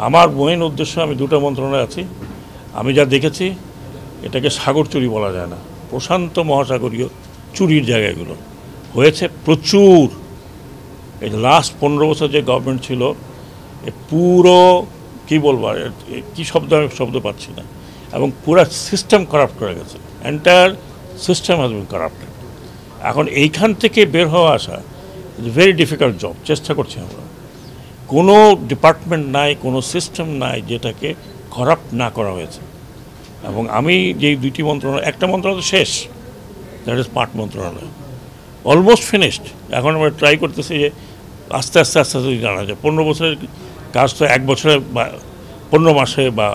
আমার মেইন উদ্দেশ্য, আমি দুটো মন্ত্রণালয়ে আছি, আমি যা দেখেছি এটাকে সাগর চুরি বলা যায় না, প্রশান্ত মহাসাগরীয় চুরির জায়গাগুলো হয়েছে প্রচুর। এই লাস্ট 15 বছর যে গভর্নমেন্ট ছিল, পুরো কি বলবো, কী শব্দ পাচ্ছি না, এবং পুরো সিস্টেম করাপ্ট করে গেছে, entire system has been corrupted. এখন এইখান থেকে বের হওয়া আসা ভেরি ডিফিকাল্ট জব। চেষ্টা করছি আমরা, কোনো ডিপার্টমেন্ট নাই, কোনো সিস্টেম নাই যেটাকে করাপ্ট না করা হয়েছে। এবং আমি যে দুইটি মন্ত্রণালয়, একটা মন্ত্রণালয় শেষ, দ্যাট ইজ পাট মন্ত্রণালয়, অলমোস্ট ফিনিশড। এখন আমরা ট্রাই করতেছি যে আস্তে আস্তে যদি জানা যায়। 15 বছরের কাজ তো 1 বছরে বা 15 মাসে বা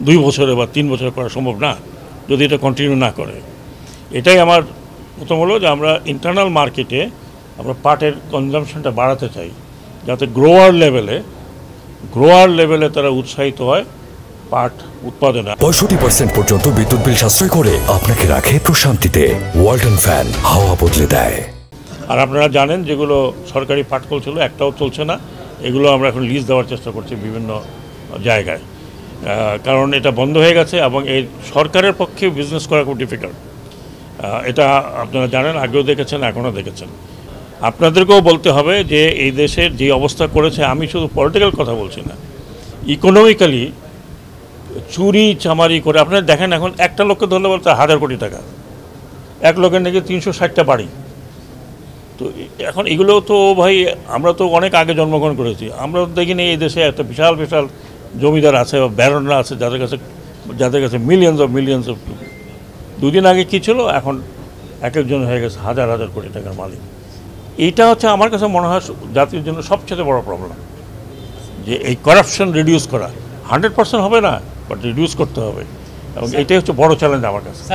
2 বছরে বা 3 বছরে করা সম্ভব না যদি এটা কন্টিনিউ না করে। এটাই আমার প্রথম হলো যে আমরা ইন্টারনাল মার্কেটে আমরা পাটের কনজামশনটা বাড়াতে চাই, যাতে গ্রোয়ার লেভেলে তারা উৎসাহিত হয় পাট উৎপাদনে। 65% পর্যন্ত বিদ্যুৎ বিল সাশ্রয় করে আপনাকে রাখে প্রশান্তিতে। ওয়ালটন ফ্যান হাওয়া বদলে দেয়। আর আপনারা জানেন যেগুলো সরকারি পাটকল ছিল, একটাও চলছে না, এগুলো আমরা এখন লিজ দেওয়ার চেষ্টা করছি বিভিন্ন জায়গায়, কারণ এটা বন্ধ হয়ে গেছে এবং এই সরকারের পক্ষে বিজনেস করা খুব ডিফিকাল্ট। এটা আপনারা জানেন, আগেও দেখেছেন, এখনও দেখেছেন। আপনাদেরকেও বলতে হবে যে এই দেশের যে অবস্থা করেছে, আমি শুধু পলিটিক্যাল কথা বলছি না, ইকোনমিক্যালি চুরি চামারি করে আপনারা দেখেন। এখন একটা লোককে ধরলে বলতে 1000 কোটি টাকা, এক লোকের নাকি 360টা বাড়ি। তো এখন এগুলো তো ভাই, আমরা তো অনেক আগে জন্মগ্রহণ করেছি, আমরা দেখিনি এই দেশে একটা বিশাল বিশাল জমিদার আছে বা ব্যারনরা আছে যাদের কাছে মিলিয়ন্স অফ। 2 দিন আগে কী ছিল, এখন এক একজন হয়ে গেছে হাজার হাজার কোটি টাকার মালিক। এইটা হচ্ছে আমার কাছে মনে হয় জাতির জন্য সবচেয়ে বড় প্রবলেম, যে এই করাপশন রিডিউস করা। 100% হবে না, বাট রিডিউস করতে হবে, এবং এটাই হচ্ছে বড় চ্যালেঞ্জ আমার কাছে।